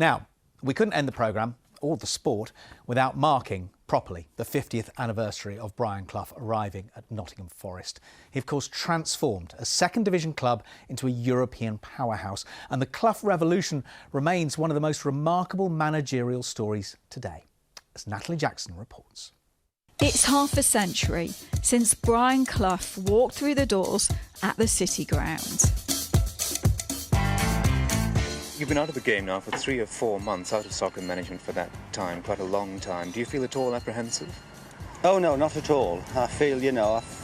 Now, we couldn't end the programme or the sport without marking properly the 50th anniversary of Brian Clough arriving at Nottingham Forest. He, of course, transformed a second division club into a European powerhouse, and the Clough revolution remains one of the most remarkable managerial stories today, as Natalie Jackson reports. It's half a century since Brian Clough walked through the doors at the City Ground. You've been out of the game now for 3 or 4 months, out of soccer management for that time, quite a long time. Do you feel at all apprehensive? Oh no, not at all. I feel,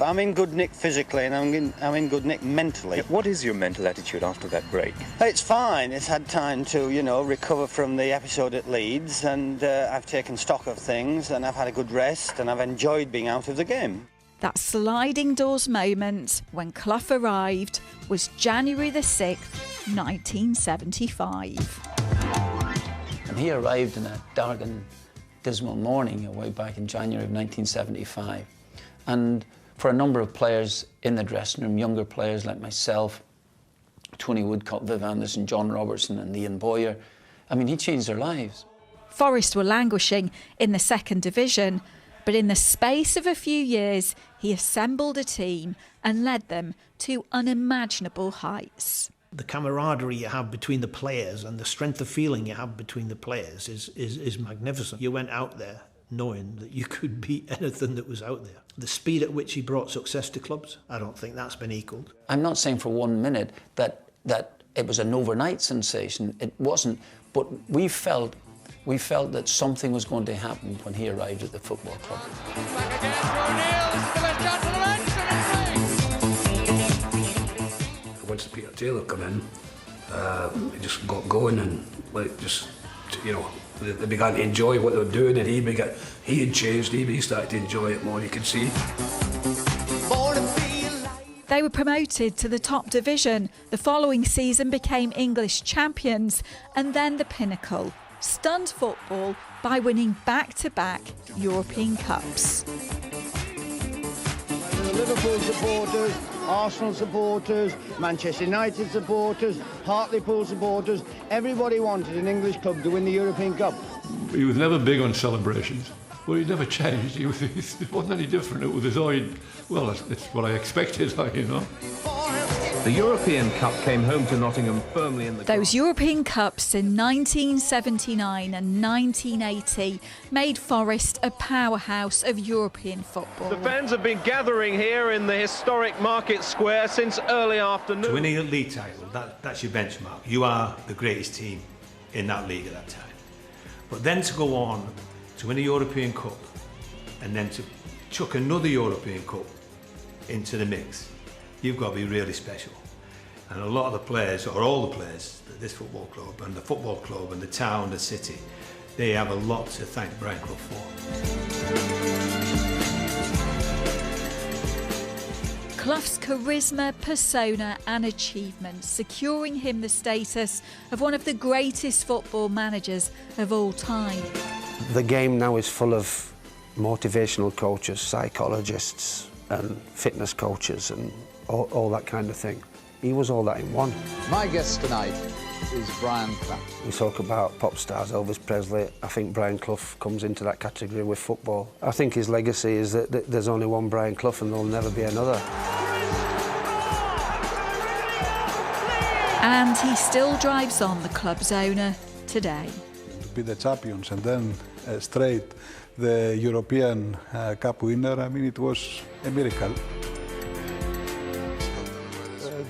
I'm in good nick physically and I'm in good nick mentally. What is your mental attitude after that break? It's fine. It's had time to, recover from the episode at Leeds, and I've taken stock of things and I've had a good rest and I've enjoyed being out of the game. That sliding doors moment when Clough arrived was January the 6th, 1975. And he arrived in a dark and dismal morning way back in January of 1975. And for a number of players in the dressing room, younger players like myself, Tony Woodcock, Viv Anderson, John Robertson and Ian Boyer, he changed their lives. Forest were languishing in the second division, but in the space of a few years, he assembled a team and led them to unimaginable heights. The camaraderie you have between the players and the strength of feeling you have between the players is magnificent. You went out there knowing that you could beat anything that was out there. The speed at which he brought success to clubs, I don't think that's been equalled. I'm not saying for 1 minute that it was an overnight sensation. It wasn't, but we felt that something was going to happen when he arrived at the football club. Once Peter Taylor come in, he just got going and they began to enjoy what they were doing, and he had changed. He started to enjoy it more. You could see. They were promoted to the top division. The following season became English champions, and then the pinnacle. Stunned football by winning back-to-back European Cups. Liverpool supporters, Arsenal supporters, Manchester United supporters, Hartlepool supporters, everybody wanted an English club to win the European Cup. He was never big on celebrations. Well, he never changed. It wasn't any different. It was as well, it's what I expected, The European Cup came home to Nottingham firmly in the Those European Cups in 1979 and 1980 made Forest a powerhouse of European football. The fans have been gathering here in the historic Market Square since early afternoon. To win a league title, that's your benchmark. You are the greatest team in that league at that time. But then to go on to win a European Cup and then to chuck another European Cup into the mix, you've got to be really special. And a lot of the players, or all the players, at this football club and the football club and the town, the city, they have a lot to thank Brian Clough for. Clough's charisma, persona and achievements securing him the status of one of the greatest football managers of all time. The game now is full of motivational coaches, psychologists and fitness coaches and all that kind of thing. He was all that in one. My guest tonight is Brian Clough. We talk about pop stars, Elvis Presley. I think Brian Clough comes into that category with football. I think his legacy is that there's only one Brian Clough and there'll never be another. And he still drives on the club's owner today. To be the champions and then straight the European Cup winner, it was a miracle.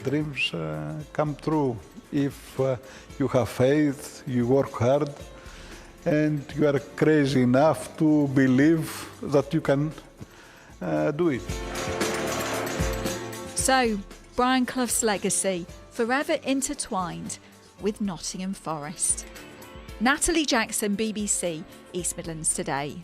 Dreams come true if you have faith, you work hard, and you are crazy enough to believe that you can do it. So, Brian Clough's legacy forever intertwined with Nottingham Forest. Natalie Jackson, BBC, East Midlands Today.